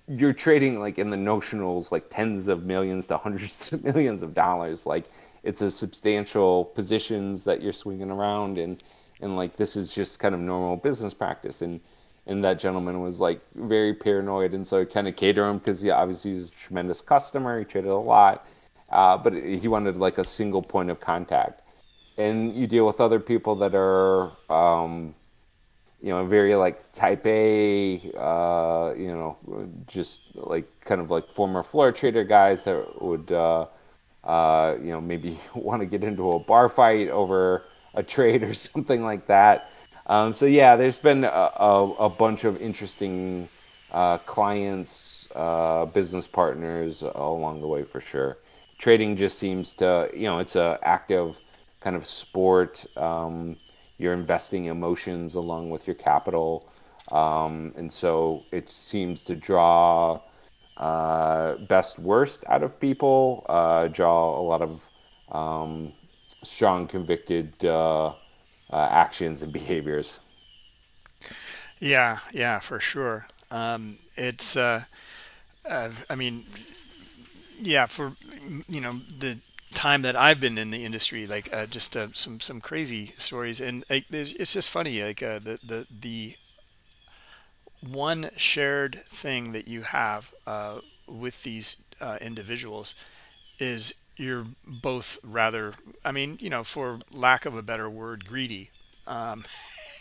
you're trading like in the notionals like tens of millions to hundreds of millions of dollars. Like it's a substantial positions that you're swinging around, and like this is just kind of normal business practice. And that gentleman was like very paranoid, and so I kind of cater him because he obviously he's a tremendous customer. He traded a lot, but he wanted like a single point of contact. And you deal with other people that are you know, very like type A, you know, just like kind of like former floor trader guys that would, you know, maybe want to get into a bar fight over a trade or something like that. So yeah, there's been a bunch of interesting clients, business partners along the way for sure. Trading just seems to, you know, it's a active kind of sport. You're investing emotions along with your capital, and so it seems to draw best worst out of people, draw a lot of um, strong convicted actions and behaviors. Yeah, yeah, for sure. It's I mean, yeah, for the time that I've been in the industry, like just some crazy stories, and like, it's just funny, like the one shared thing that you have with these individuals is you're both rather, I mean, for lack of a better word, greedy. Um,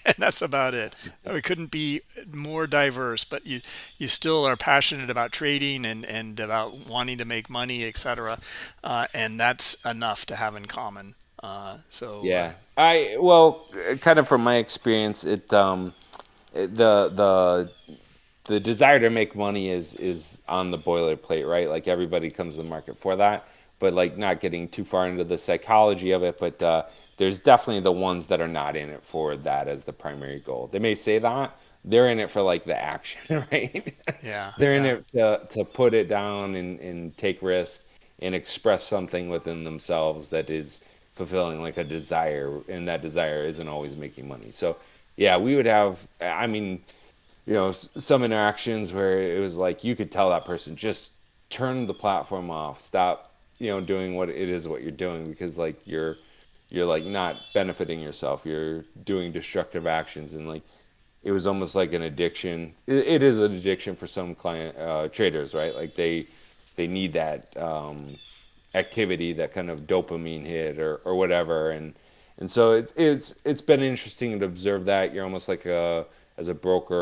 and that's about it. It couldn't be more diverse, but you still are passionate about trading and about wanting to make money, etc. And that's enough to have in common. Yeah, I well, kind of from my experience, the desire to make money is on the boilerplate, right? Like everybody comes to the market for that, but like not getting too far into the psychology of it. But there's definitely the ones that are not in it for that as the primary goal. They may say that they're in it for like the action, right? Yeah, They're in yeah, it to put it down and take risk and express something within themselves that is fulfilling like a desire, and that desire isn't always making money. So yeah, we would have. I mean, you know, some interactions where it was like you could tell that person just turn the platform off, stop, you know, doing what it is what you're doing because like you're like not benefiting yourself. You're doing destructive actions, and like it was almost like an addiction. It is an addiction for some client traders, right? Like they need that activity, that kind of dopamine hit or whatever, and so it's been interesting to observe that. You're almost like a as a broker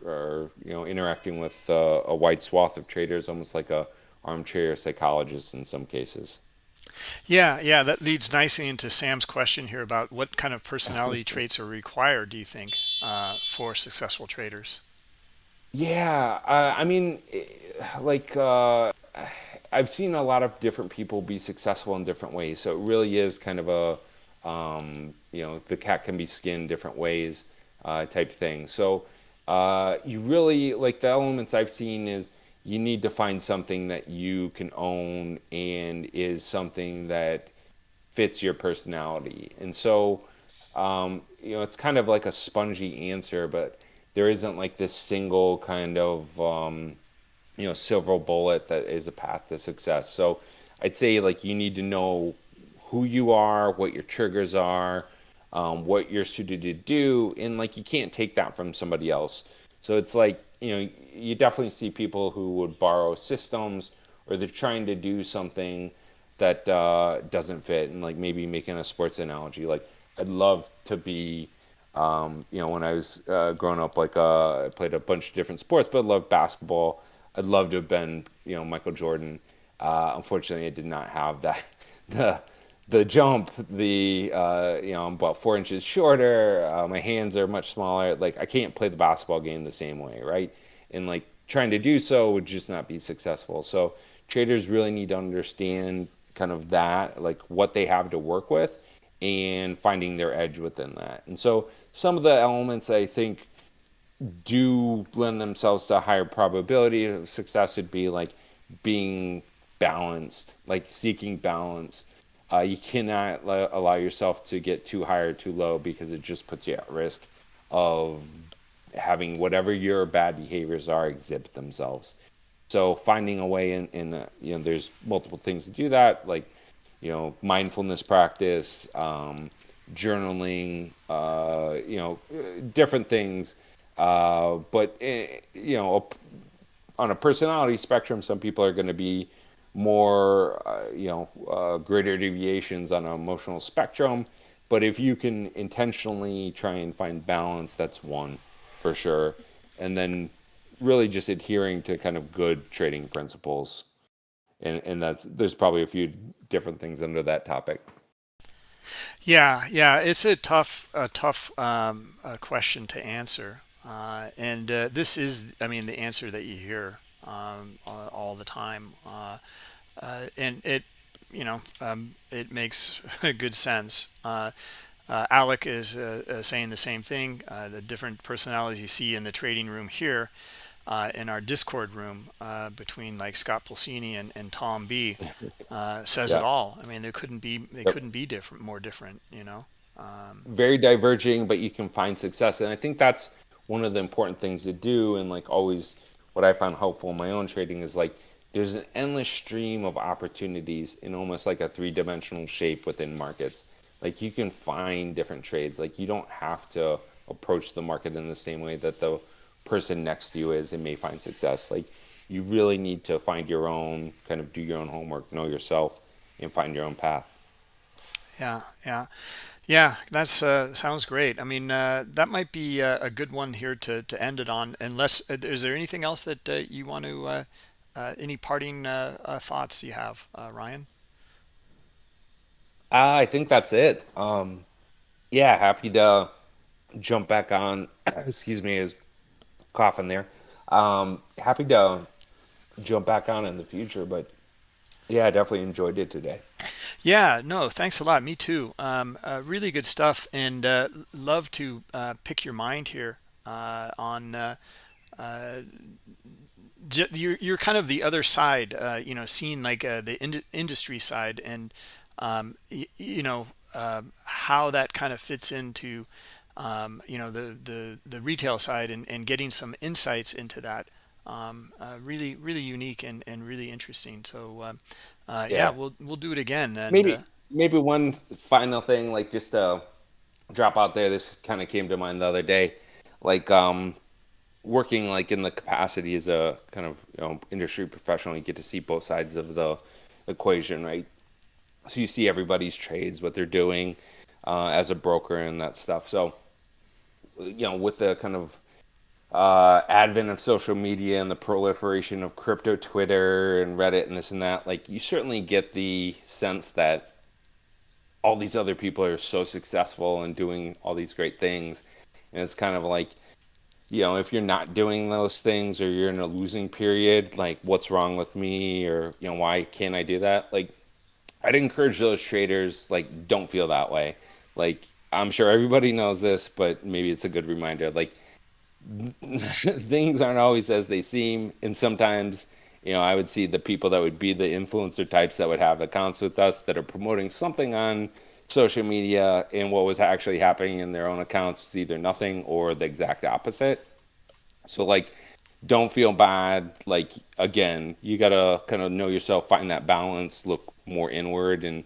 or you know interacting with a wide swath of traders, almost like a armchair psychologist in some cases. yeah, yeah. That leads nicely into Sam's question here about what kind of personality traits are required, do you think, for successful traders? Yeah, I mean, like I've seen a lot of different people be successful in different ways. So it really is kind of a, you know, the cat can be skinned different ways, type thing. So you really like the elements I've seen is you need to find something that you can own and is something that fits your personality. And so It's kind of like a spongy answer, but there isn't like this single kind of silver bullet that is a path to success. So I'd say like you need to know who you are, what your triggers are, what you're suited to do, and like you can't take that from somebody else. So it's like, you definitely see people who would borrow systems, or they're trying to do something that doesn't fit. And like maybe making a sports analogy, like I'd love to be, when I was growing up, like I played a bunch of different sports, but I loved basketball. I'd love to have been, Michael Jordan. Unfortunately, I did not have that the the jump. I'm about 4 inches shorter. My hands are much smaller. Like I can't play the basketball game the same way, right? And like trying to do so would just not be successful. So traders really need to understand kind of that, like what they have to work with, and finding their edge within that. And so some of the elements I think do lend themselves to a higher probability of success would be like being balanced, like seeking balance. You cannot allow yourself to get too high or too low, because it just puts you at risk of having whatever your bad behaviors are exhibit themselves. So finding a way there's multiple things to do that, like mindfulness practice, journaling, different things. But on a personality spectrum, some people are going to be more, greater deviations on an emotional spectrum. But if you can intentionally try and find balance, that's one for sure. And then really just adhering to kind of good trading principles. And there's probably a few different things under that topic. Yeah, yeah, it's a tough question to answer, and this is, I mean, the answer that you hear all the time, and it makes good sense. Alec is saying the same thing. The different personalities you see in the trading room here, in our Discord room, between like Scott Pulcini and Tom B, says it Yeah. all. I mean, they Yep. couldn't be different, more different, you know. Very diverging, but you can find success. And I think that's one of the important things to do. And like always, what I found helpful in my own trading is like there's an endless stream of opportunities in almost like a three-dimensional shape within markets. Like you can find different trades. Like you don't have to approach the market in the same way that the person next to you is and may find success. Like you really need to find your own, kind of do your own homework, know yourself, and find your own path. Yeah, yeah, yeah. That's sounds great. I mean, that might be a good one here to end it on. Unless, is there anything else that you want to, any parting thoughts you have, Ryan? I think that's it. Yeah, happy to jump back on. Excuse me, is coughing there. Happy to jump back on in the future, but yeah, I definitely enjoyed it today. Yeah, no, thanks a lot. Me too. Really good stuff, and love to pick your mind here on uh, you're kind of the other side, seeing like the industry side, and how that kind of fits into the retail side, and getting some insights into that. Really, really unique and really interesting. So yeah, Yeah, we'll do it again, and maybe one final thing, like just to drop out there. This kind of came to mind the other day, like working like in the capacity as a kind of industry professional. You get to see both sides of the equation, right? So you see everybody's trades, what they're doing as a broker and that stuff. So with the kind of advent of social media and the proliferation of crypto Twitter and Reddit and this and that, like you certainly get the sense that all these other people are so successful and doing all these great things. And it's kind of like, if you're not doing those things, or you're in a losing period, like what's wrong with me, or, why can't I do that? Like, I'd encourage those traders, like, don't feel that way. Like, I'm sure everybody knows this, but maybe it's a good reminder. Like, things aren't always as they seem, and sometimes I would see the people that would be the influencer types that would have accounts with us that are promoting something on social media and what was actually happening in their own accounts was either nothing or the exact opposite. So like don't feel bad. Like again, you gotta kind of know yourself, find that balance, look more inward, and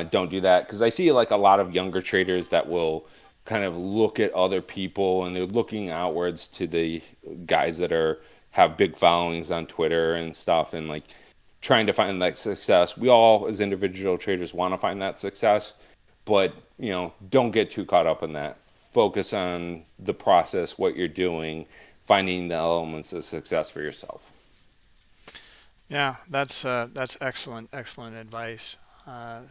don't do that because I see like a lot of younger traders that will kind of look at other people and they're looking outwards to the guys that are have big followings on Twitter and stuff and like trying to find that success. We all as individual traders want to find that success, but don't get too caught up in that. Focus on the process, what you're doing, finding the elements of success for yourself. Yeah, that's excellent, excellent advice. Yeah,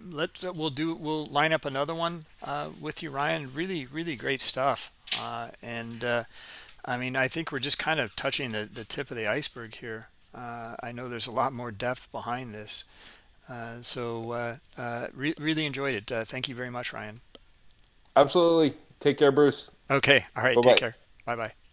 we'll line up another one with you, Ryan. Really, really great stuff. And I mean, I think we're just kind of touching the tip of the iceberg here. I know there's a lot more depth behind this. Really enjoyed it. Thank you very much, Ryan. Absolutely. Take care, Bruce. Okay, all right, Bye take bye. care. Bye bye.